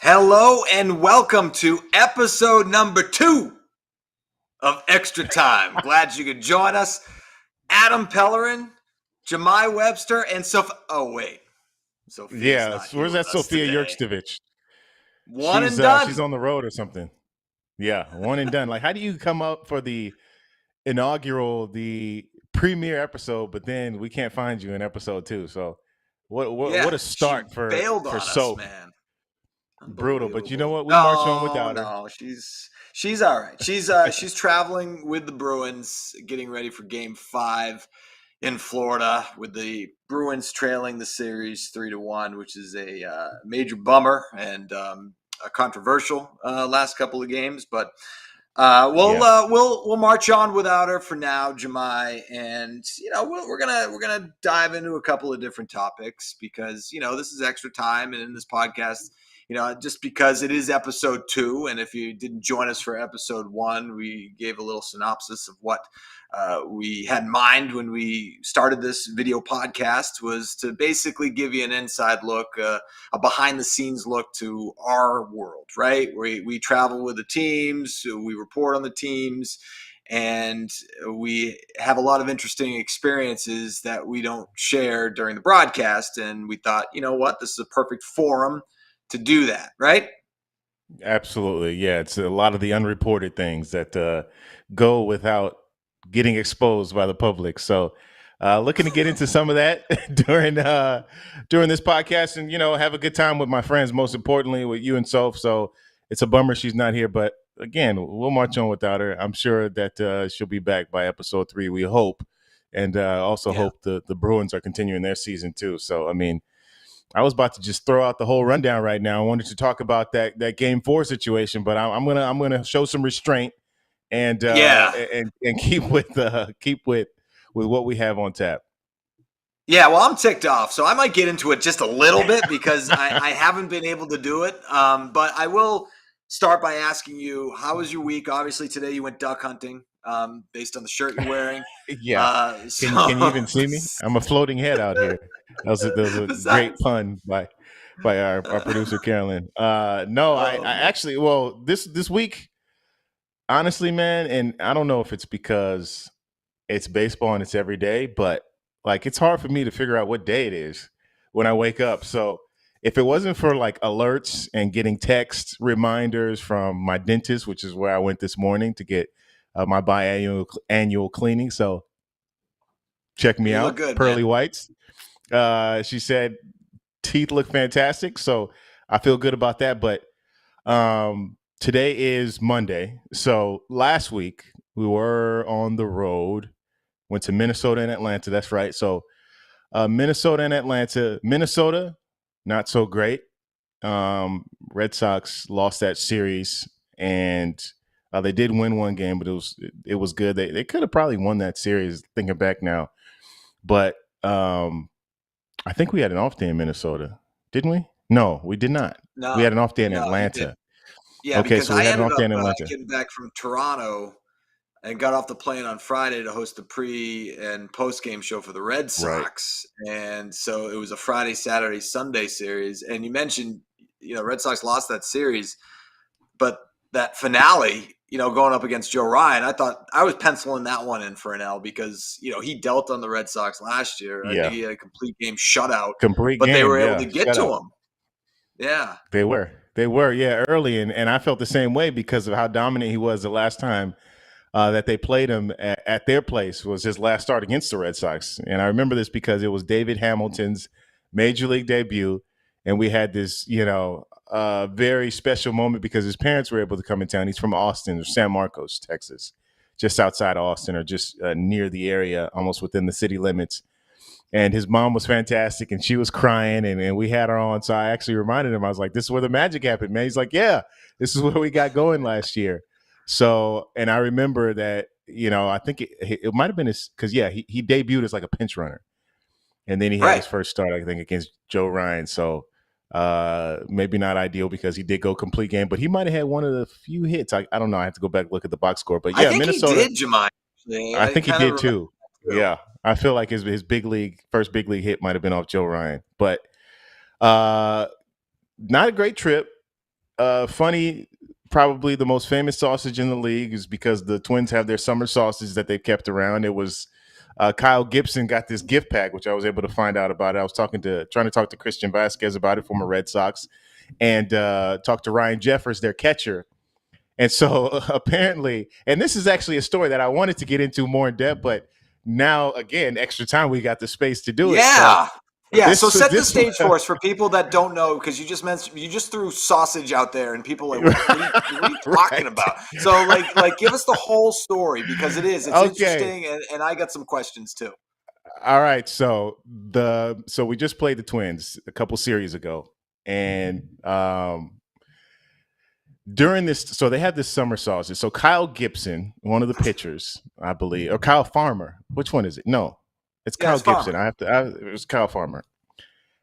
Hello and welcome to episode number 2 of Extra Time. Glad you could join us. Adam Pellerin, Jahmai Webster, and Sophia. Oh, wait. Sophia's Yeah, not here where's with that us Sophia today. Yurkstovich? One and done. She's on the road or something. Yeah, one and done. Like, how do you come up for the premiere episode, but then we can't find you in episode 2? So, what a She start for bailed on us, Soph. man. Brutal, but you know Unbelievable. what? We march on No, without her. no, she's all right. She's traveling with the Bruins, getting ready for Game 5 in Florida, with the Bruins trailing the series 3-1, which is a major bummer and a controversial last couple of games. But we'll march on without her for now, Jahmai, and we're gonna dive into a couple of different topics because this is Extra Time, and in this podcast, just because it is episode 2, and if you didn't join us for episode 1, we gave a little synopsis of what we had in mind when we started this video podcast, was to basically give you an inside look, a behind-the-scenes look to our world, right? We travel with the teams, we report on the teams, and we have a lot of interesting experiences that we don't share during the broadcast, and we thought, you know what, this is a perfect forum to do that, right? Absolutely, yeah. It's a lot of the unreported things that go without getting exposed by the public. So, looking to get into some of that during this podcast, and have a good time with my friends. Most importantly, with you and Soph. So it's a bummer she's not here, but again, we'll march on without her. I'm sure that she'll be back by episode 3. We hope, and also hope the Bruins are continuing their season too. So, I mean, I was about to just throw out the whole rundown right now. I wanted to talk about that Game 4 situation, but I'm gonna show some restraint and keep with what we have on tap. Yeah, well, I'm ticked off, so I might get into it just a little bit because I haven't been able to do it. But I will start by asking you, how was your week? Obviously, today you went duck hunting, based on the shirt you're wearing. Yeah. Can you even see me? I'm a floating head out here. That was a great pun by our producer Carolyn. No, I actually, well, this week, honestly, man, and I don't know if it's because it's baseball and it's every day, but like it's hard for me to figure out what day it is when I wake up. So if it wasn't for like alerts and getting text reminders from my dentist, which is where I went this morning to get my annual cleaning. So check me out, good, pearly man. whites. She said teeth look fantastic, so I feel good about that. But today is Monday, so last week we were on the road. Went to Minnesota and Atlanta. That's right. So Minnesota and Atlanta. Minnesota, not so great. Red Sox lost that series, and they did win one game, but it was good. They could have probably won that series, thinking back now. But I think we had an off day in Minnesota, didn't we? No, we did not. No, we had an off day in no, Atlanta. Yeah, Okay, because so we I had an ended off day up in Atlanta. getting back from Toronto and got off the plane on Friday to host the pre and post game show for the Red Sox. Right. And so it was a Friday, Saturday, Sunday series. And you mentioned, Red Sox lost that series, but that finale, going up against Joe Ryan, I thought I was penciling that one in for an L because, he dealt on the Red Sox last year. Yeah. I think he had a complete game shutout, but they were able to get to him. Yeah. They were, early. And I felt the same way because of how dominant he was the last time that they played him at their place. Was his last start against the Red Sox. And I remember this because it was David Hamilton's major league debut. And we had this, very special moment because his parents were able to come in town. He's from Austin or San Marcos, Texas, just outside of Austin or just near the area, almost within the city limits. And his mom was fantastic and she was crying and we had her on. So I actually reminded him, I was like, this is where the magic happened, man. He's like, yeah, this is where we got going last year. So, and I remember that, I think it might have been because he debuted as like a pinch runner. And then he had his first start, I think, against Joe Ryan. So maybe not ideal because he did go complete game, but he might have had one of the few hits. I don't know. I have to go back and look at the box score. But yeah, I think Minnesota. He did, Jahmai. I think he did too. Yeah. I feel like his first big league hit might have been off Joe Ryan. But not a great trip. funny. Probably the most famous sausage in the league is because the Twins have their summer sausage that they've kept around. It was Kyle Gibson got this gift pack, which I was able to find out about. I was trying to talk to Christian Vasquez about it, former Red Sox, and talked to Ryan Jeffers, their catcher. And so apparently, and this is actually a story that I wanted to get into more in depth, but now again, extra time, we got the space to do it. So Yeah. Yeah, so set the this stage for us for people that don't know, because you just threw sausage out there, and people are like, what are you talking right. about? So like give us the whole story, because it's Okay. interesting, and I got some questions too. All right. So we just played the Twins a couple series ago, and during this, so they had this summer sausage. So Kyle Gibson, one of the pitchers, I believe, or Kyle Farmer. Which one is it? No, it's Yeah, Kyle it's Gibson. Farmer. It was Kyle Farmer.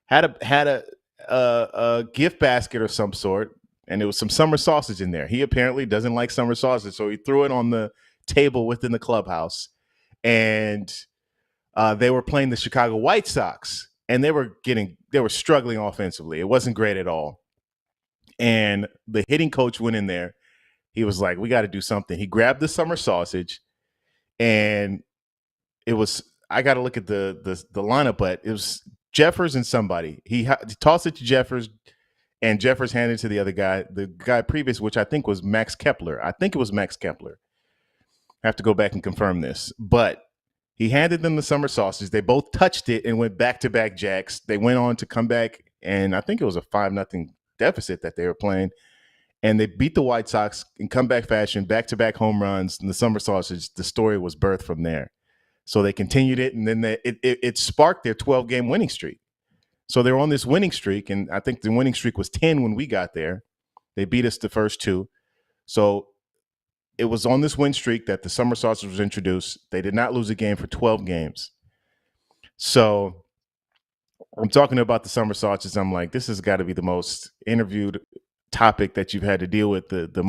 Had a gift basket of some sort, and there was some summer sausage in there. He apparently doesn't like summer sausage, so he threw it on the table within the clubhouse, and they were playing the Chicago White Sox, and they were struggling offensively. It wasn't great at all. And the hitting coach went in there. He was like, "We got to do something." He grabbed the summer sausage, and it was. I got to look at the lineup, but it was Jeffers and somebody. He tossed it to Jeffers, and Jeffers handed it to the other guy, the guy previous, which I think was Max Kepler. I think it was Max Kepler. I have to go back and confirm this, but he handed them the summer sausage. They both touched it and went back to back jacks. They went on to come back, and I think it was a 5-0 deficit that they were playing. And they beat the White Sox in comeback fashion, back to back home runs, and the summer sausage. The story was birthed from there. So they continued it, and then it sparked their 12-game winning streak. So they were on this winning streak, and I think the winning streak was 10 when we got there. They beat us the first two. So it was on this win streak that the summer sausage was introduced. They did not lose a game for 12 games. So I'm talking about the summer sausages. I'm like, this has got to be the most interviewed topic that you've had to deal with, the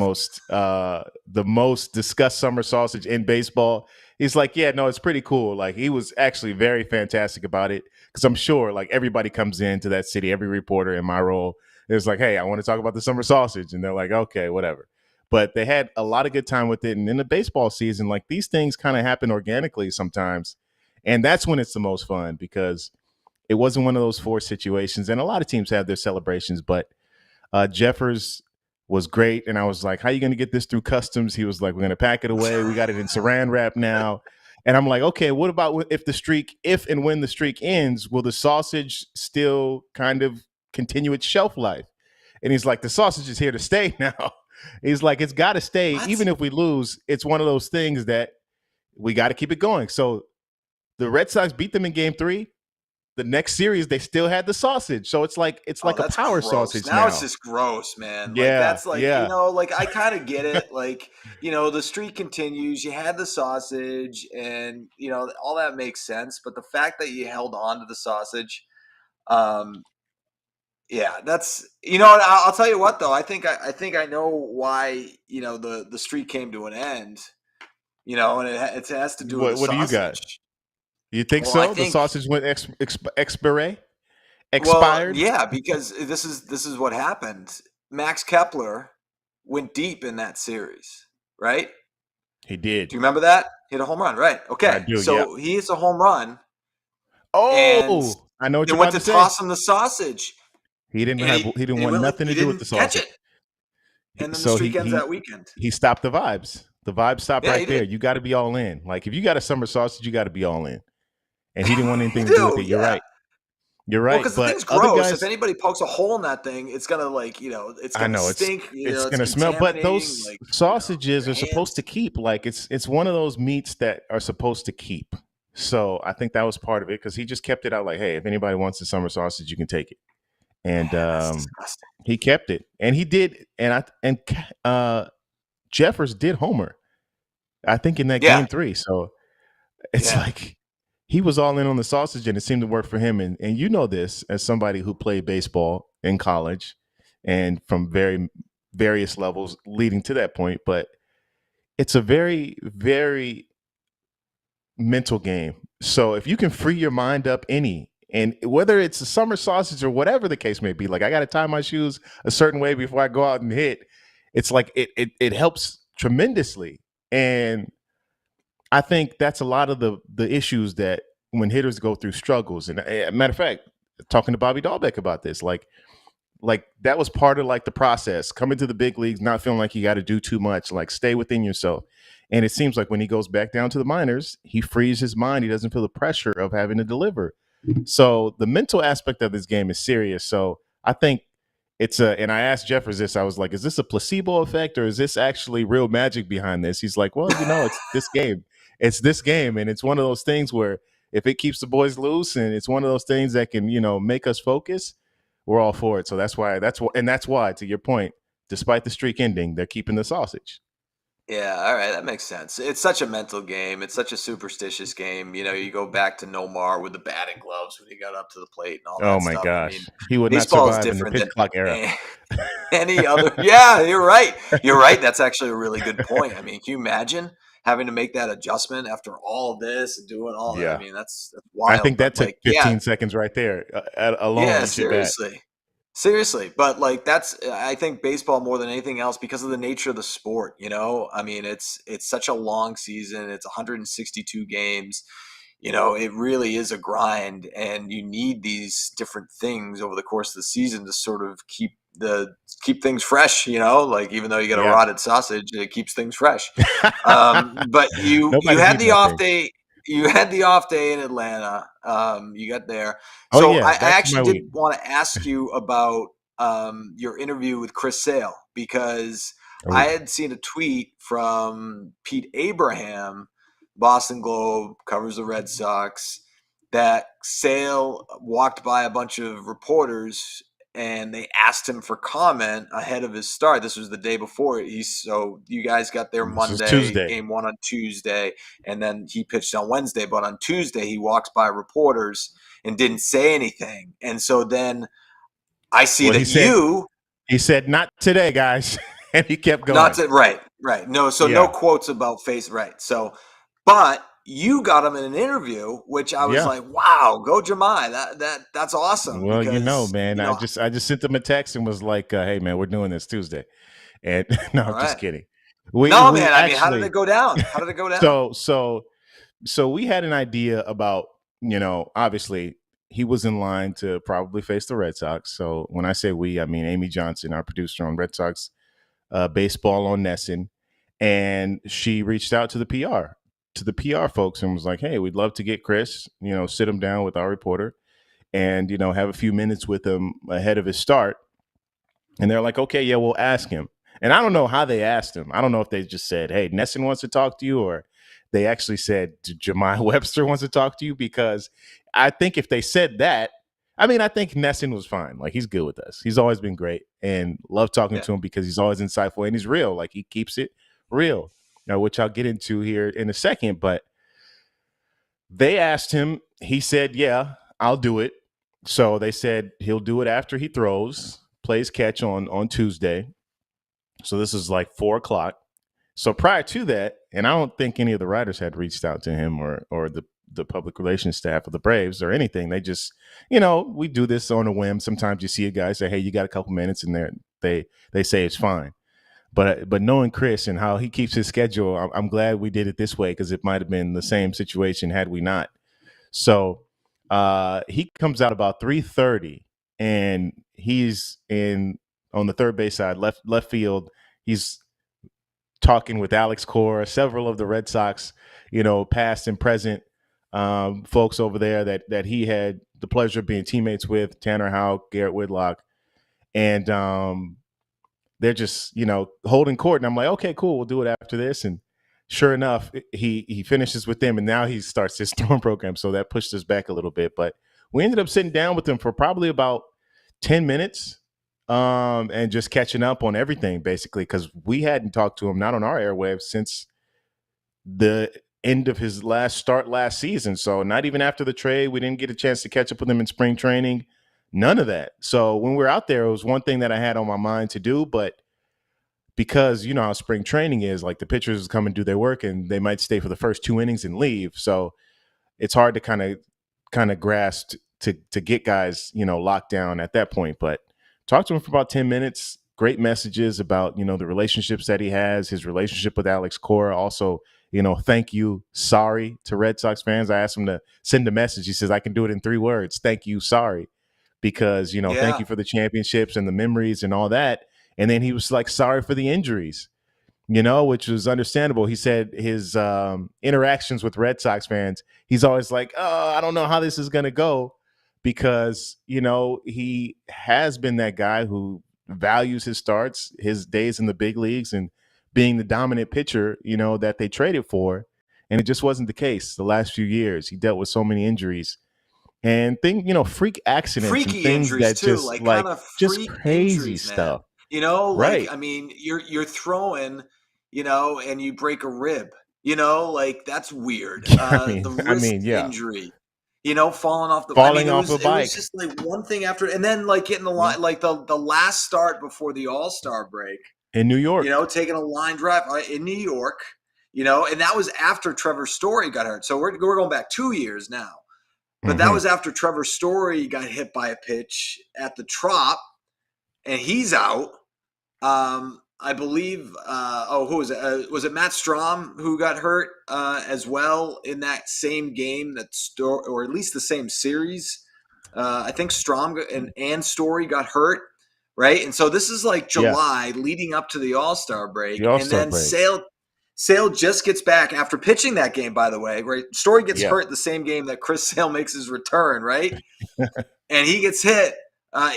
most discussed summer sausage in baseball. He's like, yeah, no, it's pretty cool. Like, he was actually very fantastic about it, because I'm sure like everybody comes into that city, every reporter in my role is like, hey, I want to talk about the summer sausage, and they're like, okay, whatever. But they had a lot of good time with it, and in the baseball season, like, these things kind of happen organically sometimes, and that's when it's the most fun, because it wasn't one of those forced situations. And a lot of teams have their celebrations, but Jeffers was great. And I was like, how are you going to get this through customs? He was like, we're going to pack it away. We got it in saran wrap now. And I'm like, okay, what about if and when the streak ends, will the sausage still kind of continue its shelf life? And he's like, the sausage is here to stay now. He's like, it's got to stay. What? Even if we lose, it's one of those things that we got to keep it going. So the Red Sox beat them in game 3. The next series, they still had the sausage. So it's like Oh, a that's power gross. sausage Now it's now. just gross, man. Like, Yeah, that's like, yeah. like, I kind of get it. Like, the streak continues. You had the sausage, and all that makes sense. But the fact that you held on to the sausage, um, yeah, that's I'll tell you what, though. I think I know why the streak came to an end. And it has to do with the What do you got? sausage. You think Well, I so? The think sausage went Well, expired? yeah, because this is what happened. Max Kepler went deep in that series, right? He did. Do you remember that? Hit a home run, right? I Okay, do. Yeah. so he hits a home run, and Oh, I know what they you're went about to to say. toss him the sausage, He didn't and have. he He didn't he want went like nothing he to do with didn't the catch sausage. it, and then the So streak ends that weekend. he stopped the vibes. The vibes stopped Yeah, he right there. did. You got to be all in. Like, if you got a summer sausage, you got to be all in. And he didn't want You anything to do with do, it. You're yeah. right. You're Well, right. because the But thing's other gross. If guys, anybody pokes a hole in that thing, it's gonna it's I gonna know stink. it's It's gonna smell, but contaminating. those Like sausages your are supposed hands. to keep. Like, it's one of those meats that are supposed to keep. So I think that was part of it, because he just kept it out. Like, hey, if anybody wants the summer sausage, you can take it. And Man, that's disgusting. he kept it, and he did. And Jeffers did homer, I think, in that Yeah, game 3. So it's yeah. like he was all in on the sausage, and it seemed to work for him. And you know this as somebody who played baseball in college and from various levels leading to that point. But it's a very, very mental game. So if you can free your mind up And whether it's a summer sausage or whatever the case may be, like I got to tie my shoes a certain way before I go out and hit. It's like it helps tremendously. And I think that's a lot of the issues that when hitters go through struggles. And matter of fact, talking to Bobby Dahlbeck about this, like that was part of like the process coming to the big leagues, not feeling like you got to do too much, like stay within yourself. And it seems like when he goes back down to the minors, he frees his mind. He doesn't feel the pressure of having to deliver. So the mental aspect of this game is serious. So I think and I asked Jeffers this, I was like, is this a placebo effect or is this actually real magic behind this? He's like, well, it's this game. It's this game. And it's one of those things where if it keeps the boys loose and it's one of those things that can, make us focus, we're all for it. So that's why, to your point, despite the streak ending, they're keeping the sausage. Yeah, all right, that makes sense. It's such a mental game. It's such a superstitious game. You go back to Nomar with the batting gloves when he got up to the plate and all Oh that my stuff. I mean, gosh, he would not baseball is survive in the different pitch than clock era. any other. Yeah, you're right. You're right. That's actually a really good point. I mean, can you imagine having to make that adjustment after all this and doing all that? I Yeah, mean, that's I wild. think that But took like, 15 seconds right there alone. yeah, You should bet. seriously. But like, I think baseball more than anything else because of the nature of the sport. I mean, it's such a long season. It's 162 games. It really is a grind, and you need these different things over the course of the season to sort of keep things fresh. Like even though you get a Yeah. rotted sausage, it keeps things fresh. But you Nobody's had eating the that off thing. day. You had the off day in Atlanta. You got there. Oh So yeah, I back to actually my did week. want to ask you about your interview with Chris Sale because I Oh, had seen a tweet from Pete Abraham, Boston Globe, covers the Red Sox, that Sale walked by a bunch of reporters and they asked him for comment ahead of his start. This was the day before. So you guys got there this is Monday, Tuesday. game one on Tuesday, and then he pitched on Wednesday. But on Tuesday, he walks by reporters and didn't say anything. And so then I see Well, that he said not today, guys, and he kept not going. to, right. No, so no Yeah, quotes about face, right. So, but you got him in an interview, which I was yeah. like, wow, go Jahmai. That's awesome Well, because, man, I just sent them a text and was like, "Hey, man, we're doing this Tuesday." And no, all I'm just right. kidding. We No, we man. I mean, how did it actually go down? How did it go down? so we had an idea about obviously he was in line to probably face the Red Sox. So when I say we, I mean Amy Johnson, our producer on Red Sox baseball on Nesson, and she reached out to the PR folks and was like, "Hey, we'd love to get Chris, sit him down with our reporter, and have a few minutes with him ahead of his start." And they're like, "Okay, yeah, we'll ask him." And I don't know how they asked him. I don't know if they just said, "Hey, Nesson wants to talk to you," or they actually said, "Jahmai Webster wants to talk to you," because I think if they said that, I mean, I think Nesson was fine. Like, he's good with us. He's always been great and love talking Yeah. to him because he's always insightful and he's real. Like, he keeps it real, which I'll get into here in a second. But they asked him. He said, "Yeah, I'll do it." So they said he'll do it after he plays catch on Tuesday. So this is like 4 o'clock. So prior to that, and I don't think any of the writers had reached out to him or the public relations staff of the Braves or anything. They just, we do this on a whim. Sometimes you see a guy say, "Hey, you got a couple minutes," and they say it's fine. But knowing Chris and how he keeps his schedule, I'm glad we did it this way because it might have been the same situation had we not. So he comes out about 3:30, and he's in on the third base side, left field. He's talking with Alex Cora, several of the Red Sox, past and present folks over there that he had the pleasure of being teammates with, Tanner Houck, Garrett Whitlock, and they're just holding court. And I'm like, okay, cool, we'll do it after this. And sure enough, he finishes with them, and now he starts his Storm program. So that pushed us back a little bit, but we ended up sitting down with him for probably about 10 minutes and just catching up on everything, basically, because we hadn't talked to him, not on our airwaves, since the end of his last season. So not even after the trade, we didn't get a chance to catch up with him in spring training. None of that. So when we were out there, it was one thing that I had on my mind to do, but because you know how spring training is, like the pitchers come and do their work and they might stay for the first 2 innings and leave. So it's hard to kind of grasp to get guys, locked down at that point. But talked to him for about 10 minutes. Great messages about, the relationships that he has, his relationship with Alex Cora. Also, thank you, sorry to Red Sox fans. I asked him to send a message. He says, I can do it in 3 words. Thank you, sorry. Because, thank Yeah. you for the championships and the memories and all that. And then he was like, sorry for the injuries, which was understandable. He said his interactions with Red Sox fans, he's always like, oh, I don't know how this is going to go, because, he has been that guy who values his starts, his days in the big leagues, and being the dominant pitcher, that they traded for. And it just wasn't the case the last few years. He dealt with so many injuries and freak accidents and Freaky things injuries that too, just like kind of just freak crazy injuries, man. stuff. Like Right. I mean, you're throwing, and you break a rib. Like that's weird. The I wrist mean, yeah. injury, falling off the. I mean, Falling it off was a it was bike. just like one thing after, and then like getting the Yeah. line, like the last start before the All-Star break. In New York. Taking a line drive in New York. And that was after Trevor Story got hurt. So we're going back 2 years now. But that Mm-hmm. was after Trevor Story got hit by a pitch at the Trop, and he's out. I believe. Who was it? Was it Matt Strom who got hurt as well in that same game or at least the same series? I think Strom and Story got hurt, right? And so this is like Yeah. July leading up to the All-Star break, The and All-Star then break. Sale just gets back after pitching that game, by the way, right? Story gets Yeah. hurt the same game that Chris Sale makes his return, right? And he gets hit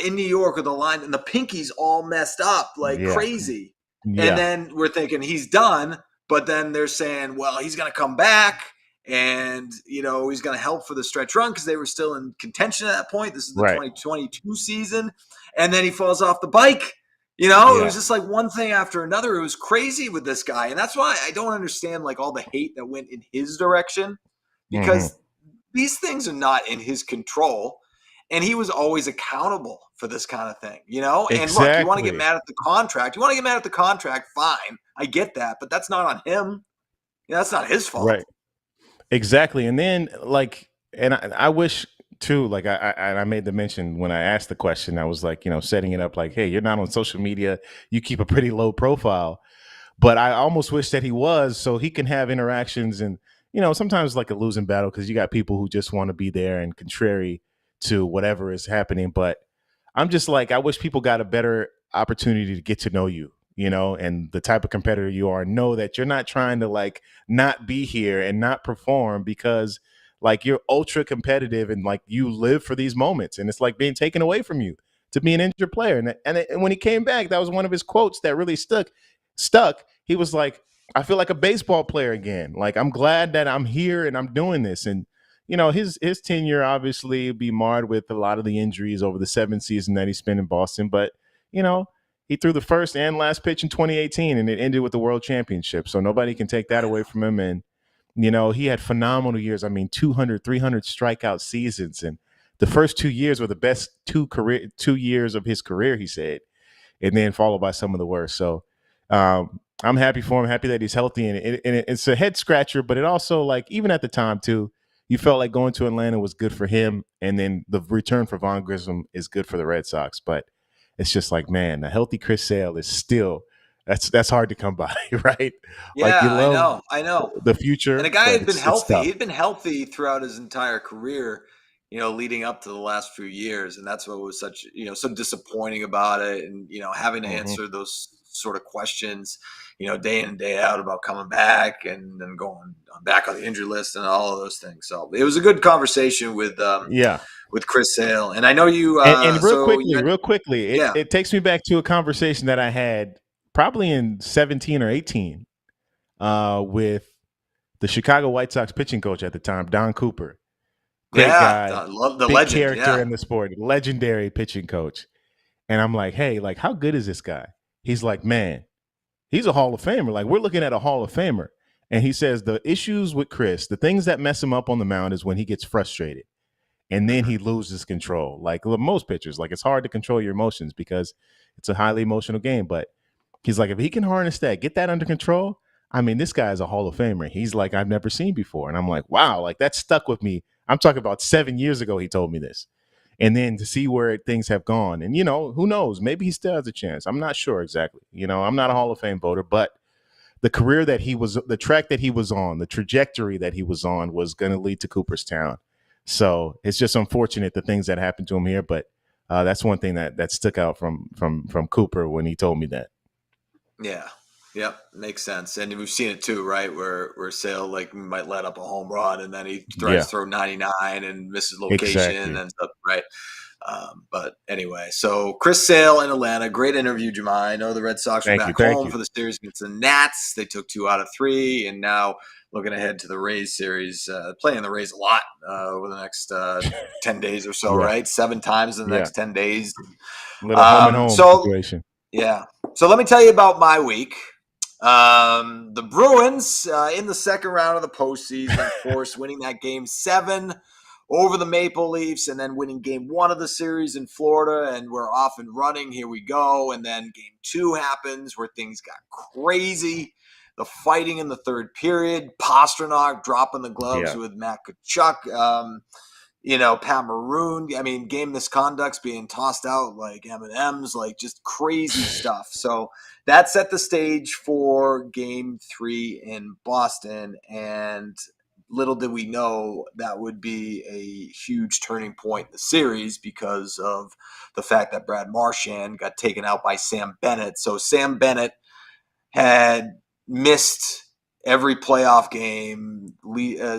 in New York with a line, and the pinky's all messed up like Yeah. crazy. And Yeah. then we're thinking he's done, but then they're saying, well, he's going to come back, and he's going to help for the stretch run because they were still in contention at that point. This is the Right. 2022 season, and then he falls off the bike. It Yeah. was just like one thing after another. It was crazy with this guy, and that's why I don't understand like all the hate that went in his direction, because these things are not in his control. And he was always accountable for this kind of thing, And look, you want to get Exactly. mad at the contract. You want to get mad at the contract, fine. I get that, but that's not on him. That's not his fault. Right. Exactly. And then and I wish too, like I made the mention when I asked the question, I was like, setting it up like, hey, you're not on social media. You keep a pretty low profile. But I almost wish that he was, so he can have interactions and, sometimes like a losing battle, because you got people who just want to be there and contrary to whatever is happening. But I'm just like, I wish people got a better opportunity to get to know you, and the type of competitor you are. Know that you're not trying to like not be here and not perform, because like you're ultra competitive and like you live for these moments, and it's like being taken away from you to be an injured player. And when he came back, that was one of his quotes that really stuck. He was like, I feel like a baseball player again. Like, I'm glad that I'm here and I'm doing this. And his tenure obviously be marred with a lot of the injuries over the 7 season that he spent in Boston. But he threw the first and last pitch in 2018, and it ended with the World Championship. So nobody can take that away from him. And he had phenomenal years. I mean, 200, 300 strikeout seasons, and the first 2 years were the best 2 years of his career, he said, and then followed by some of the worst. So I'm happy for him, happy that he's healthy, and it's a head scratcher, but it also, like, even at the time too, you felt like going to Atlanta was good for him, and then the return for Von Grissom is good for the Red Sox. But it's just like, man, a healthy Chris Sale is still that's hard to come by, right? Like, you Yeah, love I know. the future, And the guy but had been it's healthy. tough. He'd been healthy throughout his entire career, leading up to the last few years. And that's what was such, so disappointing about it. And, having to Mm-hmm. answer those sort of questions, day in and day out about coming back and then going back on the injury list and all of those things. So it was a good conversation Yeah. with Chris Sale. And I know you, And so you had, real quickly, yeah, it takes me back to a conversation that I had probably in 17 or 18 with the Chicago White Sox pitching coach at the time, Don Cooper. Great yeah, guy, the big legend. character Yeah. in the sport, legendary pitching coach. And I'm like, hey, like, how good is this guy? He's like, man, he's a Hall of Famer. Like, we're looking at a Hall of Famer. And he says the issues with Chris, the things that mess him up on the mound is when he gets frustrated and then he loses control. Like most pitchers, like, it's hard to control your emotions because it's a highly emotional game. But he's like, if he can harness that, get that under control, I mean, this guy is a Hall of Famer. He's like, I've never seen before. And I'm like, wow, like, that stuck with me. I'm talking about 7 years ago he told me this. and then to see where things have gone. And, who knows? Maybe he still has a chance. I'm not sure exactly. I'm not a Hall of Fame voter, but the career that the track that he was on, the trajectory that he was on was going to lead to Cooperstown. So it's just unfortunate the things that happened to him here. But that's one thing that stuck out from Cooper when he told me that. Yeah. Yep, makes sense, and we've seen it too, right? Where Sale might let up a home run, and then he tries to throw 99 and misses location, Exactly. ends up right. But anyway, so Chris Sale in Atlanta, great interview, Jahmai. I know the Red Sox are back home for the series against the Nats. They took 2 out of 3, and now looking ahead to the Rays series, playing the Rays a lot over the next 10 days or so, right? 7 times in the next 10 days. Little home and home situation. Yeah. So let me tell you about my week. The Bruins in the second round of the postseason, of course, winning that game 7 over the Maple Leafs, and then winning game 1 of the series in Florida, and we're off and running. Here we go. And then game 2 happens where things got crazy. The fighting in the third period, Pastrnak dropping the gloves with Matt Tkachuk. Pat Maroon, game misconducts being tossed out like M&Ms, just crazy stuff. So that set the stage for game 3 in Boston. And little did we know that would be a huge turning point in the series because of the fact that Brad Marchand got taken out by Sam Bennett. So Sam Bennett had missed every playoff game.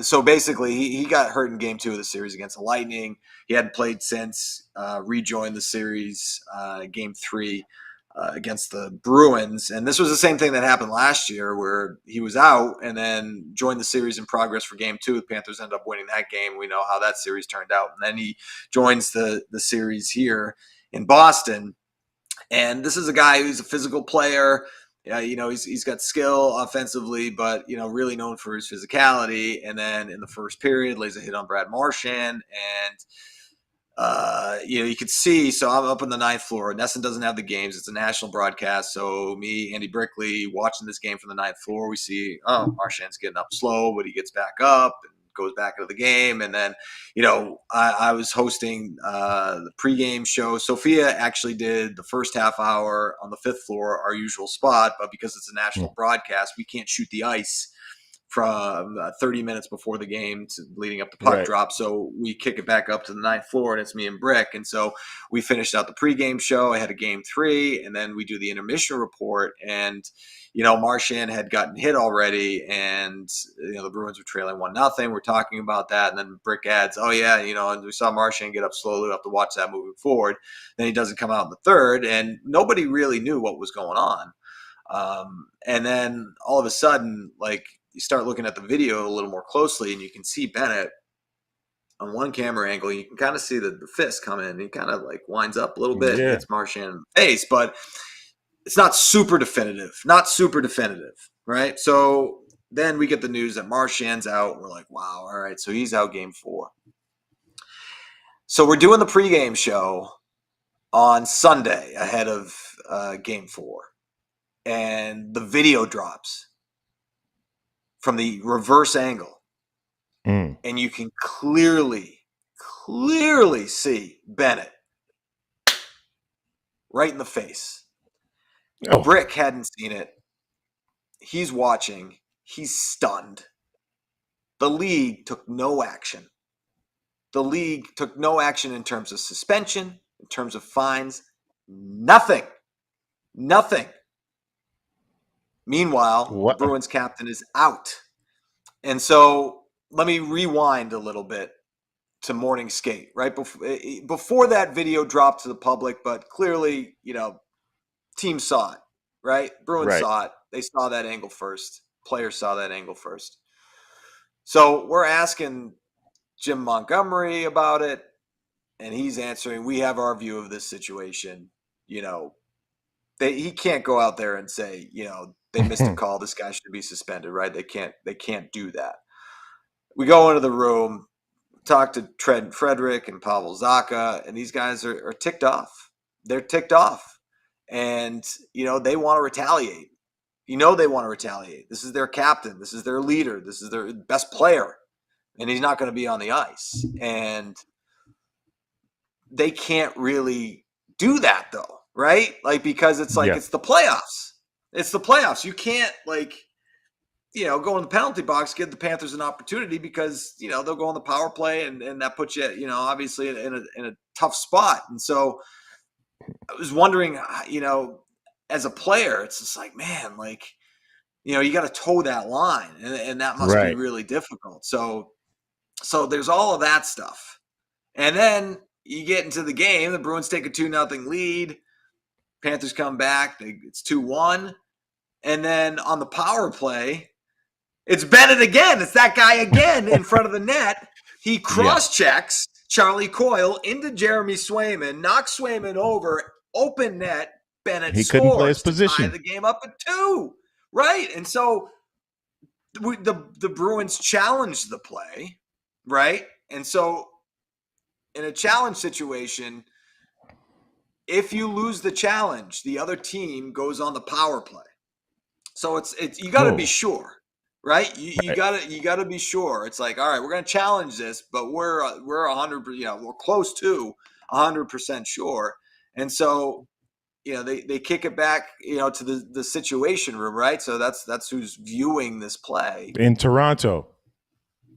So basically, he got hurt in game 2 of the series against the Lightning. He hadn't played since, rejoined the series game 3 against the Bruins. And this was the same thing that happened last year where he was out and then joined the series in progress for game 2. The Panthers ended up winning that game. We know how that series turned out. And then he joins the series here in Boston. And this is a guy who's a physical player. Yeah, he's got skill offensively, but, really known for his physicality. And then in the first period, lays a hit on Brad Marchand. And, you could see, so I'm up on the 9th floor. Nesson doesn't have the games. It's a national broadcast. So me, Andy Brickley, watching this game from the 9th floor, we see, Marchand's getting up slow, but he gets back up and goes back into the game. And then, I was hosting the pregame show. Sophia actually did the first half hour on the 5th floor, our usual spot, but because it's a national broadcast, we can't shoot the ice from 30 minutes before the game leading up to puck drop. So we kick it back up to the 9th floor, and it's me and Brick. And so we finished out the pregame show. I had a game 3, and then we do the intermission report. And, Marchand had gotten hit already, and, the Bruins were trailing 1-0. We're talking about that. And then Brick adds, and we saw Marchand get up slowly. We'll have to watch that moving forward. Then he doesn't come out in the third, and nobody really knew what was going on. And then all of a sudden, you start looking at the video a little more closely, and you can see Bennett on one camera angle. You can kind of see the fist come in. He kind of winds up a little bit, and hits Marchand in the face, but it's not super definitive. Right? So then we get the news that Marchand's out. And we're like, wow, all right, so he's out game 4. So we're doing the pregame show on Sunday ahead of game 4, and the video drops from the reverse angle, and you can clearly see Bennett right in the face. Brick hadn't seen it. He's watching. He's stunned. The league took no action. The league took no action in terms of suspension, in terms of fines. Nothing. Meanwhile, the Bruins captain is out. And so let me rewind a little bit to morning skate, right? Before that video dropped to the public, but clearly, teams saw it, right? Bruins saw it. They saw that angle first. Players saw that angle first. So we're asking Jim Montgomery about it, and he's answering, we have our view of this situation. He can't go out there and say, they missed a call. This guy should be suspended, right? They can't do that. We go into the room, talk to Trent Frederick and Pavel Zacha, and these guys are ticked off. They're ticked off. And, they want to retaliate. They want to retaliate. This is their captain. This is their leader. This is their best player. And he's not going to be on the ice. And they can't really do that though, right? Like, because it's like Yeah. it's the playoffs. It's the playoffs. You can't go in the penalty box, give the Panthers an opportunity because they'll go on the power play and that puts you obviously in a tough spot. And so I was wondering, as a player, it's just like, man, you got to toe that line, and that must be Right. really difficult. So there's all of that stuff, and then you get into the game. The Bruins take a 2-0 lead. Panthers come back. It's 2-1, and then on the power play, it's Bennett again. It's that guy again in front of the net. He Yeah. cross-checks Charlie Coyle into Jeremy Swayman, knocks Swayman over, open net. Bennett He couldn't play his scores to tie position. the game up at 2. Right? And so the Bruins challenged the play, right? And so in a challenge situation, if you lose the challenge, the other team goes on the power play. So it's you got to be Oh, sure, right? You right. got to be sure. It's like, all right, we're going to challenge this, but we're 100, we're close to 100% sure. And so they kick it back to the situation room, right? So that's who's viewing this play, In Toronto,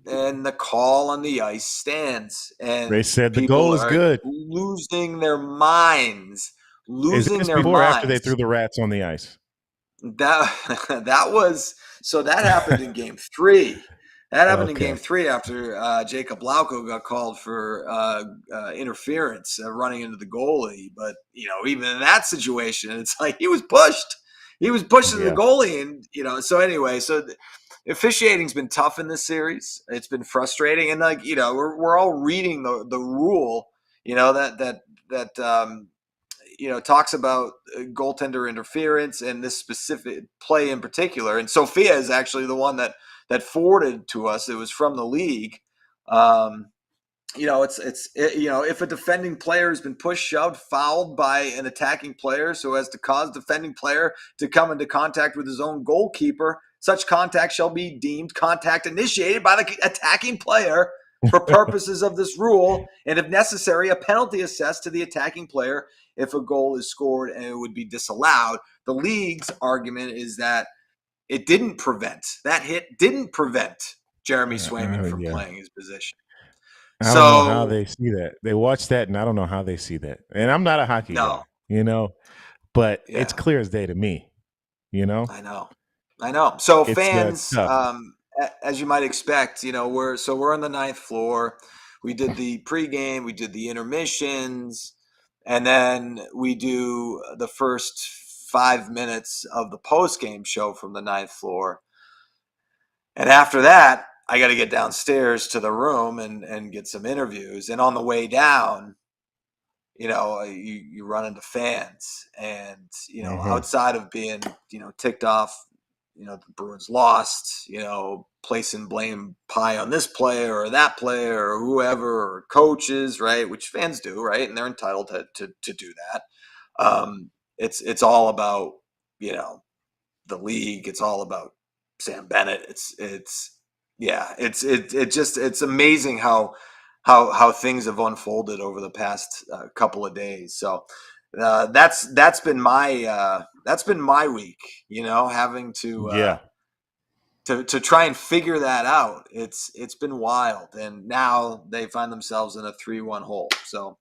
and the call on the ice stands, they and said the people goal is are good. losing their minds, Is losing this their before or after they threw minds. the rats on the ice? That that happened in game 3. That happened in game Okay. 3 after Jacob Lauko got called for interference running into the goalie. But even in that situation, it's like he was pushed. He was pushing the Yeah. goalie, and So anyway, officiating's been tough in this series. It's been frustrating, and we're all reading the rule. That talks about goaltender interference and this specific play in particular. And Sophia is actually the one that forwarded to us. It was from the league. Um, if a defending player has been pushed, shoved, fouled by an attacking player so as to cause defending player to come into contact with his own goalkeeper, such contact shall be deemed contact initiated by the attacking player for purposes of this rule, and if necessary, a penalty assessed to the attacking player if a goal is scored, and it would be disallowed. The league's argument is that that hit didn't prevent Jeremy Swayman from Yeah. playing his position. I don't know how So they see that. They watch that, and I don't know how they see that. And I'm not a hockey no, guy, but it's yeah, clear as day to me. I know. So It's fans, tough. as you might expect, we're on the ninth floor. We did the pregame, we did the intermissions, and then we do the first 5 minutes of the postgame show from the ninth floor. And after that, I got to get downstairs to the room and get some interviews. And on the way down, you run into fans, and Hmm. outside of being ticked off, the Bruins lost, placing blame pie on this player or that player or whoever, or coaches, right, which fans do, right, and they're entitled to do that. It's all about the league. It's all about Sam Bennett. It's amazing how things have unfolded over the past couple of days. So that's been my week. Having Yeah. to try and figure that out. It's been wild, and now they find themselves in a 3-1 hole. So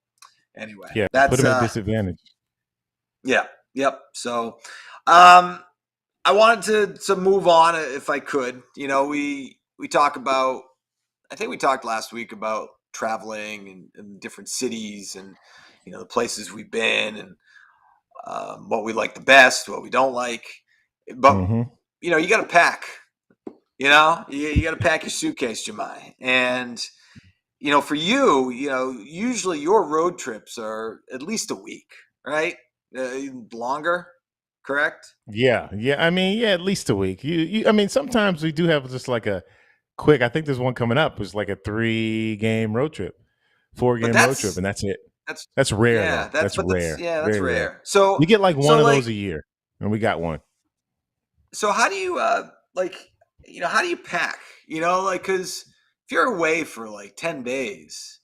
anyway, Yeah. Put that's them at a disadvantage. yeah, yep. So um, I wanted to move on if I could. We talk about. I think we talked last week about traveling and different cities and the places we've been, and what we like the best, what we don't like. But Hmm. you got to pack. You got to pack your suitcase, Jahmai. And for you, usually your road trips are at least a week, right? Longer, correct? Yeah. Yeah. I mean, yeah, at least a week. I mean, sometimes we do have just like a quick. I think there's one coming up. It's like a 3-game road trip, But 4-game road trip, and that's it. that's That's rare, yeah, though. That's rare. that's Very rare. rare. So You get like one so of like those a year, and we got one. so how do you how do you pack? Because if you're away for like 10 days,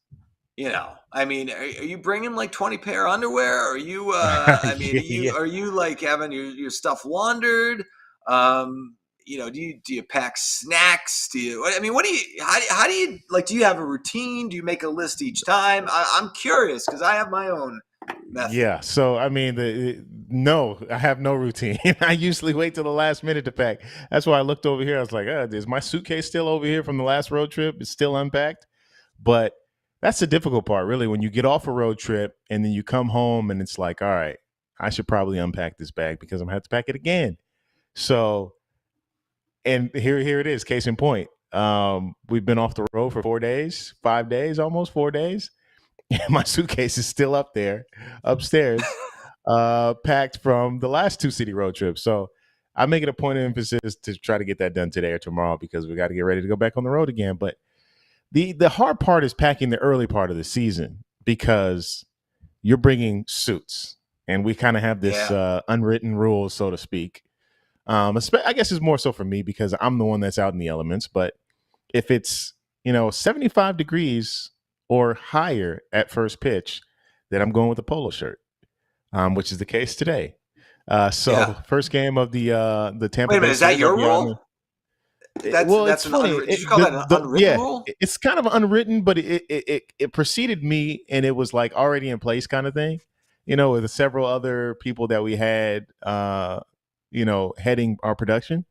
I mean, are you bringing like 20 pair of underwear? Are you, I mean, Yeah. are you like having your stuff laundered? Do you pack snacks? I mean, how do you, like, do you have a routine? Do you make a list each time? I'm curious because I have my own method. Yeah. So I mean, no, I have no routine. I usually wait till the last minute to pack. That's why I looked over here. I was like, is my suitcase still over here from the last road trip? It's still unpacked. But that's the difficult part, really, when you get off a road trip and then you come home and it's like, all right, I should probably unpack this bag because I'm gonna have to pack it again. So, and here it is, case in point. We've been off the road for 4 days, 5 days, almost 4 days. My suitcase is still up there, upstairs, packed from the last two city road trips. So I make it a point of emphasis to try to get that done today or tomorrow because we got to get ready to go back on the road again. But the hard part is packing the early part of the season because you're bringing suits, and we kind of have this Yeah. unwritten rule, so to speak. I guess it's more so for me because I'm the one that's out in the elements. But if it's 75 degrees or higher at first pitch, then I'm going with a polo shirt, which is the case today. So Yeah. first game of the Tampa Wait a Bay minute. Is that series, I'll your be out in rule? well, it's That's an funny. unwritten. Did you call that an unwritten Yeah, rule? it's kind of unwritten, but it preceded me, and it was like already in place, kind of thing. With several other people that we had, heading our production.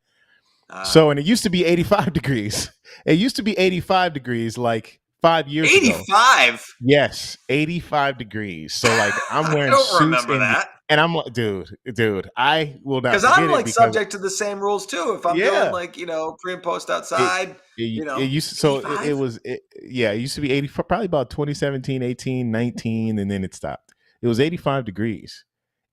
Uh, So, and it used to be 85 degrees. It used to be 85 degrees like 5 years ago. 85. Yes, 85 degrees. So like I'm I wearing don't suits remember that. and I'm like, dude, I will not Because I'm forget it like because subject to the same rules too. If I'm doing yeah, like, pre and post it outside, it used to, so it 85. was yeah, it used to be 80 probably about 2017, 18, 19 and then it stopped. It was 85 degrees.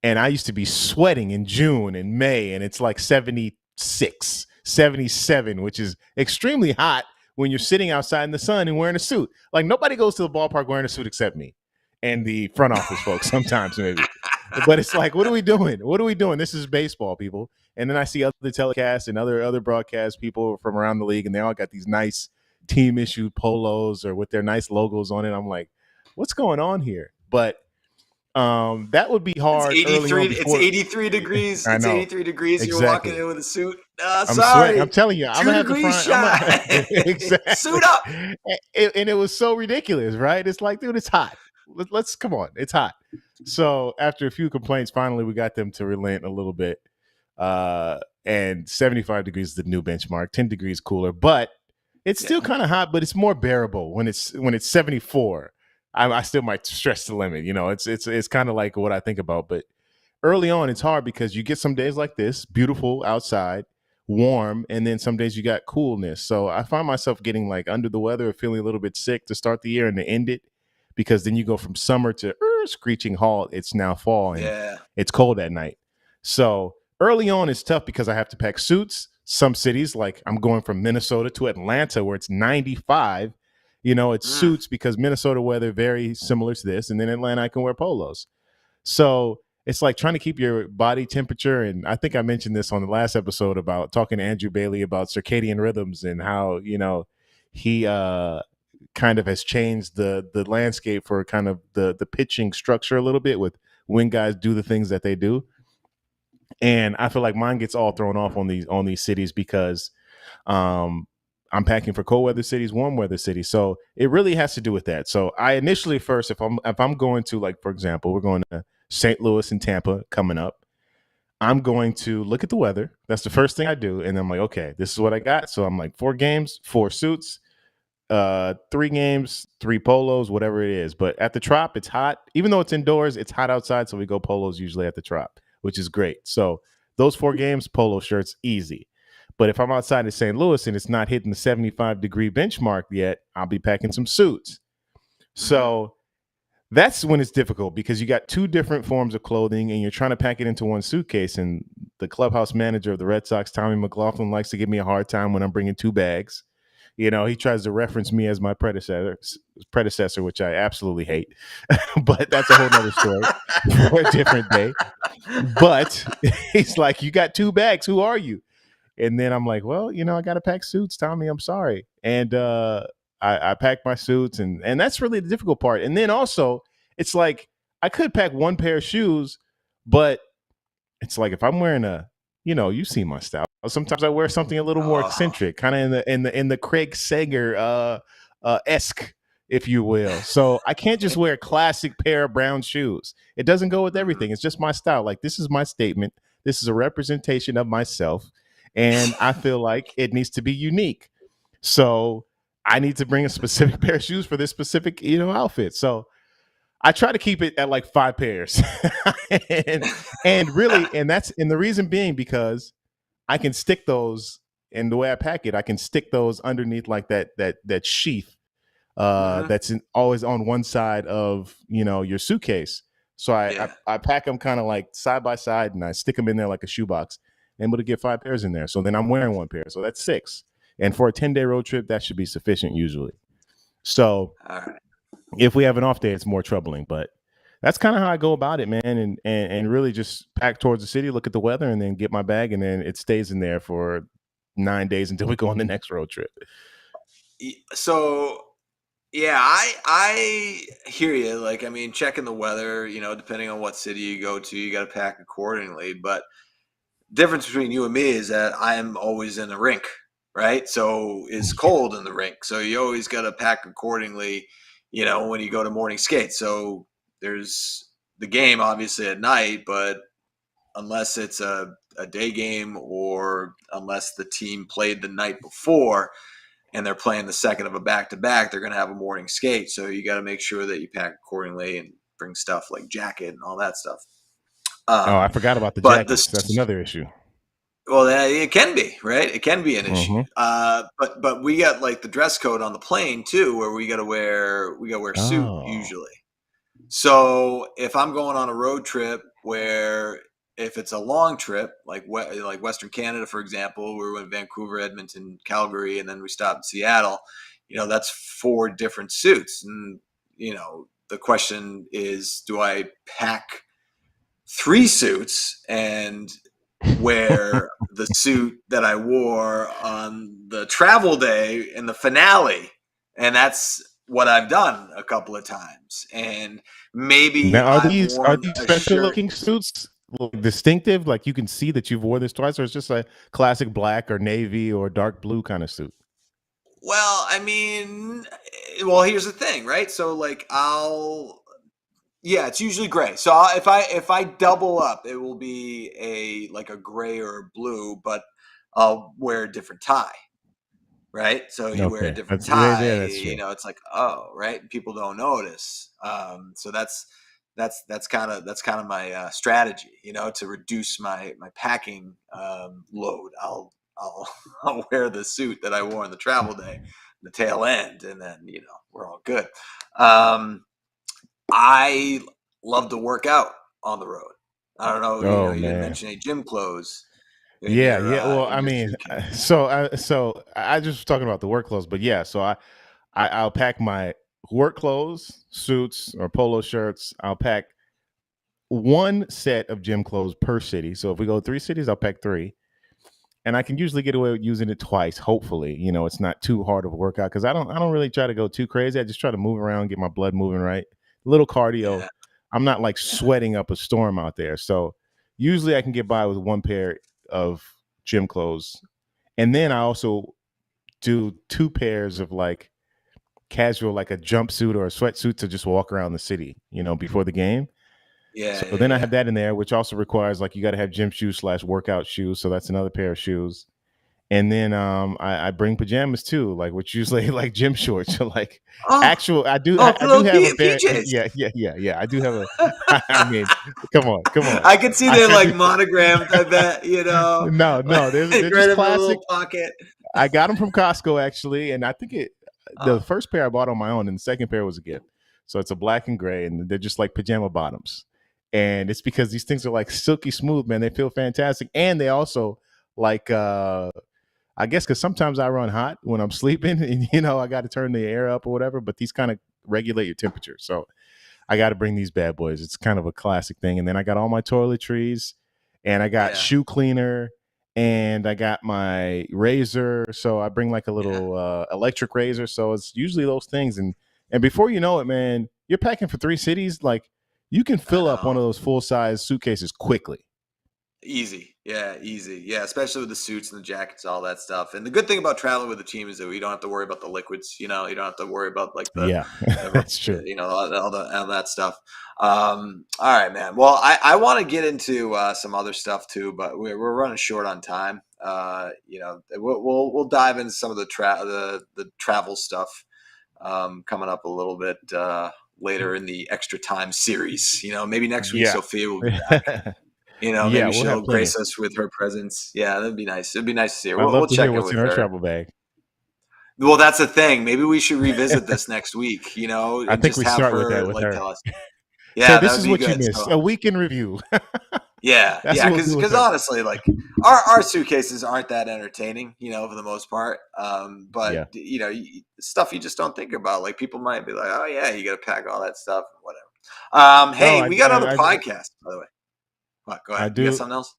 And I used to be sweating in June and May and it's like 76, 77, which is extremely hot when you're sitting outside in the sun and wearing a suit. Like nobody goes to the ballpark wearing a suit except me and the front office folks sometimes maybe. But it's like, what are we doing? What are we doing? This is baseball, people. And then I see other telecasts and other broadcast people from around the league, and they all got these nice team issued polos or with their nice logos on it. I'm like, what's going on here? But that would be It's hard early 83. on It's before 83 degrees. I It's know 83 degrees. You're walking exactly. in with a suit. I'm sweating. I'm Sorry. telling you, I'm Two gonna have to degrees find. I'm shy. gonna exactly. Suit up. And it was so ridiculous, right? It's like, dude, it's hot. Let's come on, it's hot. So after a few complaints, finally we got them to relent a little bit. And 75 degrees is the new benchmark. 10 degrees cooler, but it's still Yeah. kind of hot. But it's more bearable when it's 74. I still might stress the limit. It's kind of like what I think about, but early on it's hard because you get some days like this beautiful outside warm and then some days you got coolness, so I find myself getting like under the weather or feeling a little bit sick to start the year and to end it because then you go from summer to screeching halt, it's now fall and Yeah. it's cold at night. So early on it's tough because I have to pack suits. Some cities, like I'm going from Minnesota to Atlanta where it's 95, it's Mm. suits because Minnesota weather very similar to this, and then Atlanta I can wear polos. So it's like trying to keep your body temperature. And I think I mentioned this on the last episode about talking to Andrew Bailey about circadian rhythms and how, he kind of has changed the landscape for kind of the pitching structure a little bit with when guys do the things that they do. And I feel like mine gets all thrown off on these cities because um I'm packing for cold weather cities, warm weather cities. So it really has to do with that. So I initially first, if I'm going to, like, for example, we're going to St. Louis and Tampa coming up, I'm going to look at the weather. That's the first thing I do. And I'm like, okay, this is what I got. So I'm like 4 games, 4 suits, 3 games, 3 polos, whatever it is. But at the Trop, it's hot. Even though it's indoors, it's hot outside. So we go polos usually at the Trop, which is great. So those 4 games, polo shirts, easy. But if I'm outside of St. Louis and it's not hitting the 75-degree benchmark yet, I'll be packing some suits. Mm-hmm. So that's when it's difficult because you got 2 different forms of clothing and you're trying to pack it into one suitcase. And the clubhouse manager of the Red Sox, Tommy McLaughlin, likes to give me a hard time when I'm bringing 2 bags. He tries to reference me as my predecessor, which I absolutely hate. But that's a whole nother story for a different day. But he's like, you got 2 bags. Who are you? And then I'm like, well, I got to pack suits, Tommy. I'm sorry. And I pack my suits, and that's really the difficult part. And then also, it's like I could pack one pair of shoes, but it's like if I'm wearing you see my style. Sometimes I wear something a little more Oh. eccentric, kind of in the Craig Sager esque, if you will. So I can't just wear a classic pair of brown shoes. It doesn't go with Mhm. everything. It's just my style. Like, this is my statement. This is a representation of myself, and I feel like it needs to be unique. So I need to bring a specific pair of shoes for this specific outfit. So I try to keep it at like 5 pairs, and the reason being because I can stick those, and the way I pack it, I can stick those underneath like that sheath Mhm. that's always on one side of your suitcase. So Yeah. I pack them kind of like side by side, and I stick them in there like a shoebox. Able to get 5 pairs in there. So then I'm wearing one pair, so that's six. And for a 10-day road trip, that should be sufficient usually. So All right. if we have an off day, it's more troubling. But that's kind of how I go about it, man. And really just pack towards the city, look at the weather, and then get my bag, and then it stays in there for 9 days until we go on the next road trip. So yeah, I hear you. Like, I mean, checking the weather, depending on what city you go to, you got to pack accordingly. But difference between you and me is that I am always in the rink, right? So it's cold in the rink, so you always got to pack accordingly. When you go to morning skate, so there's the game obviously at night, but unless it's a day game or unless the team played the night before and they're playing the second of a back-to-back, they're going to have a morning skate. So you got to make sure that you pack accordingly and bring stuff like jacket and all that stuff. Oh, I Um, forgot about the but jackets. That's this, another issue. well, it can be right. It can be an issue. Mm-hmm. But we got like the dress code on the plane too, where we got to wear suit Oh. usually. So if I'm going on a road trip where if it's a long trip, like Western Canada, for example, we went Vancouver, Edmonton, Calgary, and then we stopped in Seattle, that's 4 different suits. And, the question is, do I pack 3 suits and wear the suit that I wore on the travel day in the finale? And that's what I've done a couple of times. And maybe Now, I've are worn these a special shirt. looking suits, like, distinctive? Like you can see that you've worn this twice, or it's just a classic black or navy or dark blue kind of suit? Well, I mean, well, here's the thing, right? So like yeah, it's usually gray. So if I double up, it will be a gray or a blue, but I'll wear a different tie. Right? So you wear a Okay, different that's there. tie, That's true. it's like, oh, right? People don't notice. So that's kind of my strategy, to reduce my packing load. I'll I'll wear the suit that I wore on the travel day, the tail end, and then we're all good. Um, I love to work out on the road. I don't know, Oh you didn't man. mention any gym clothes in Yeah, your yeah. Well, in I your mean, suitcase. I just was talking about the work clothes, but yeah. So I'll pack my work clothes, suits or polo shirts. I'll pack one set of gym clothes per city. So if we go 3 cities, I'll pack three, and I can usually get away with using it twice. Hopefully, it's not too hard of a workout because I don't really try to go too crazy. I just try to move around, get my blood moving right, a little cardio. Yeah, I'm not like yeah, sweating up a storm out there. So usually I can get by with one pair of gym clothes, and then I also do 2 pairs of like casual, like a jumpsuit or a sweatsuit to just walk around the city, before the game. yeah, So yeah, then I yeah. have that in there, which also requires like you got to have gym shoes slash workout shoes. So that's another pair of shoes. And then I bring pajamas too, like which usually like gym shorts. So like Oh, actual, oh, for I do those have a pair. PJs. Yeah. I do have a. I mean, come on. I could see I they're do. like monogrammed. I bet No, they're right just in a classic. little pocket. I got them from Costco actually, and I think the Oh, first pair I bought on my own, and the second pair was a gift. So it's a black and gray, and they're just like pajama bottoms. And it's because these things are like silky smooth, man. They feel fantastic, and they also like I guess because sometimes I run hot when I'm sleeping, and I got to turn the air up or whatever. But these kind of regulate your temperature, so I got to bring these bad boys. It's kind of a classic thing. And then I got all my toiletries, and I got yeah. shoe cleaner, and I got my razor. So I bring like a Yeah. little electric razor. So it's usually those things, and before you know it, man, you're packing for 3 cities. Like you can I fill up one know. of those full size suitcases quickly. Easy. Yeah, easy. Yeah, especially with the suits and the jackets, all that stuff. And the good thing about traveling with the team is that we don't have to worry about the liquids. You don't have to worry about like Yeah, the that's true. all that stuff. All right, man. Well, I want to get into some other stuff too, but we're running short on time. We'll dive into some of the travel stuff coming up a little bit later in the extra time series. Maybe next week Yeah, Sophia will be back. yeah, Maybe we'll have she'll plenty. grace us with her presence. Yeah, that'd be nice. It'd be nice to see her. I'd We'll love to hear check in what's in with her her. travel bag. Well, that's the thing. Maybe we should revisit this next week, I and think just we have start with that her with like her. tell us. Say Yeah, that this would is be what you good. missed. So A week in review. yeah, That's yeah, what we'll do with because her. honestly, like our suitcases aren't that entertaining, for the most part. But Yeah. stuff you just don't think about. Like people might be like, oh yeah, you got to pack all that stuff, whatever. No, Hey, we got another I, podcast, by the way. What? Go I ahead. You got do. something else?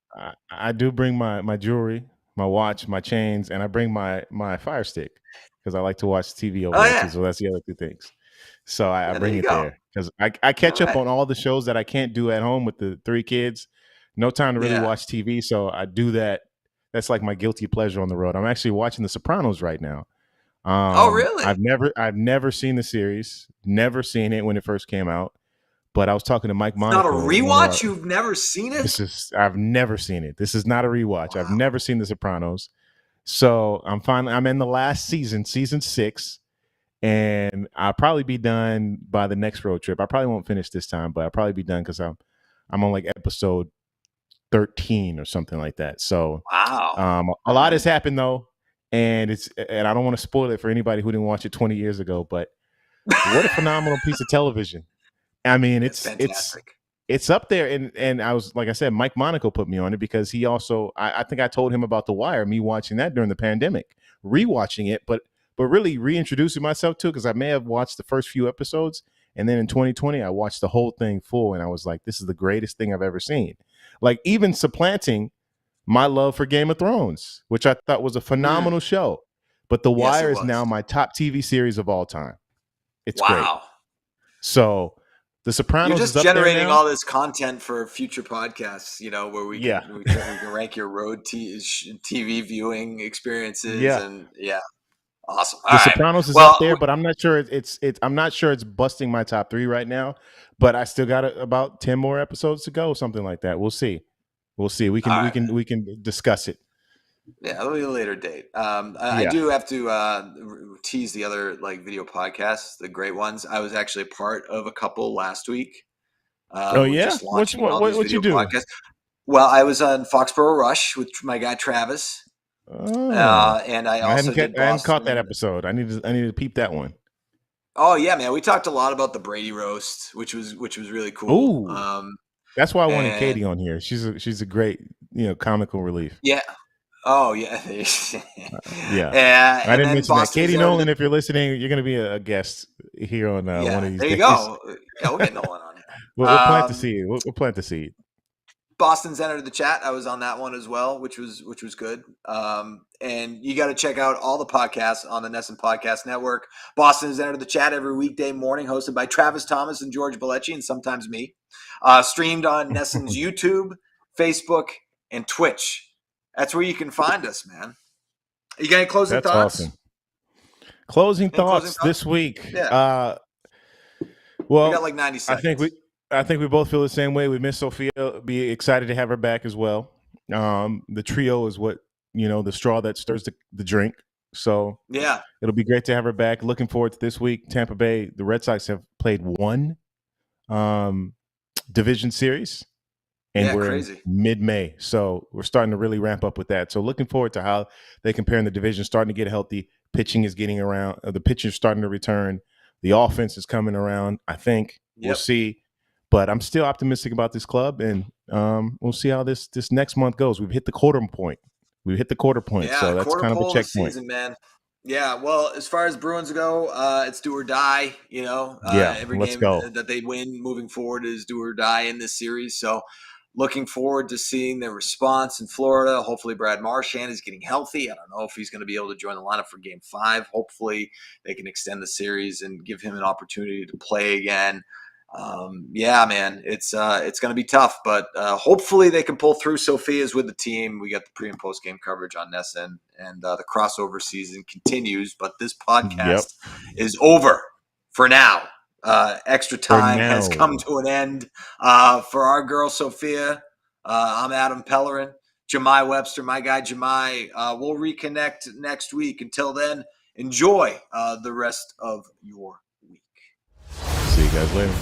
I do bring my jewelry, my watch, my chains, and I bring my Fire Stick because I like to watch TV over Oh there too. yeah, So that's the other two things. So I yeah. There bring you it go. there because I All catch up right. on all the shows that I can't do at home with the 3 kids. No time to really Yeah. watch TV, so I do that. That's like my guilty pleasure on the road. I'm actually watching The Sopranos right now. Oh really? I've never seen the series, never seen it when it first came out. But I was talking to Mike It's not a Monaco, one of our. rewatch. You've never seen it? This is I've never seen it. This is not a rewatch. I've Wow. never seen The Sopranos. So I'm in the last season, season 6, and I'll probably be done by the next road trip. I probably won't finish this time, but I'll probably be done because I'm on like episode 13 or something like that. So Wow. a All lot has right. happened though, and I don't want to spoil it for anybody who didn't watch it 20 years ago. But what a phenomenal piece of television! I mean, It's fantastic. it's up there, and I was like I said, Mike Monaco put me on it because he also I think I told him about The Wire, me watching that during the pandemic, rewatching it, but really reintroducing myself to it because I may have watched the first few episodes, and then in 2020 I watched the whole thing full, and I was like, this is the greatest thing I've ever seen. Like even supplanting my love for Game of Thrones, which I thought was a Mm, phenomenal show. But The yes, it Wire is was. now my top TV series of all time. It's great. Wow. So The You're Sopranos is just up there generating now. all this content for future podcasts, where Yeah. we can rank your TV viewing experiences, Yeah. and yeah, awesome. All The right. Sopranos is up Well, there, but I'm not sure it's I'm not sure it's busting my top 3 right now, but I still got about 10 more episodes to go, something like that. We'll see. We'll see. all right, man. We can discuss it. Yeah, it'll be a later date. I Yeah. do have to tease the other like video podcasts, the great ones. I was actually part of a couple last week. Oh We're yeah. just launching all these What you video do? podcasts. Well, I was on Foxborough Rush with my guy Travis, Oh. and I also did I hadn't caught that Boston. episode. I need to peep that one. Oh yeah, man, we talked a lot about the Brady roast, which was really cool. Ooh. That's why I wanted And Katie on here. She's a great, comical relief. yeah, oh yeah, Yeah. I and didn't then mention that. Boston is Katie there. Nolan, if you're listening, you're going to be a guest here on one Yeah, of these there you days. go. Yeah, we'll get Nolan on here. We'll plant the seed. We'll plant the seed. Boston's entered the chat. I was on that one as well, which was good. And you got to check out all the podcasts on the Nesson Podcast Network. Boston has entered the chat every weekday morning, hosted by Travis Thomas and George Bellecci, and sometimes me. Streamed on Nesson's YouTube, Facebook, and Twitch. That's where you can find us, man. You got any closing That's thoughts? awesome. Closing Any closing thoughts thoughts? this week. Yeah, we got Well, like 90 I think seconds. we both feel the same way. We miss Sophia. Be excited to have her back as well. The trio is what the straw that stirs the drink. So Yeah, it'll be great to have her back. Looking forward to this week. Tampa Bay. The Red Sox have played one division series, and yeah, we're in crazy. mid-May, so we're starting to really ramp up with that. So looking forward to how they compare in the division. Starting to get healthy. Pitching is getting around. The pitchers starting to return. The offense is coming around. I think we'll Yep. see, but I'm still optimistic about this club, and we'll see how this next month goes. We've hit the quarter point. Yeah, So that's quarter kind of a pole of the checkpoint. season, man. Yeah, well, as far as Bruins go, it's do or die. Yeah, Every let's game go. that they win moving forward is do or die in this series. So looking forward to seeing their response in Florida. Hopefully Brad Marchand is getting healthy. I don't know if he's going to be able to join the lineup for Game 5. Hopefully they can extend the series and give him an opportunity to play again. Yeah, man, it's going to be tough, but hopefully they can pull through. Sophia's with the team. We got the pre and post game coverage on NESN, and the crossover season continues. But this Yep. podcast is over for now. Extra For time has now. come to an end. For our girl Sophia, I'm Adam Pellerin, Jahmai Webster, my guy Jahmai. We'll reconnect next week. Until then, enjoy the rest of your week. See you guys later.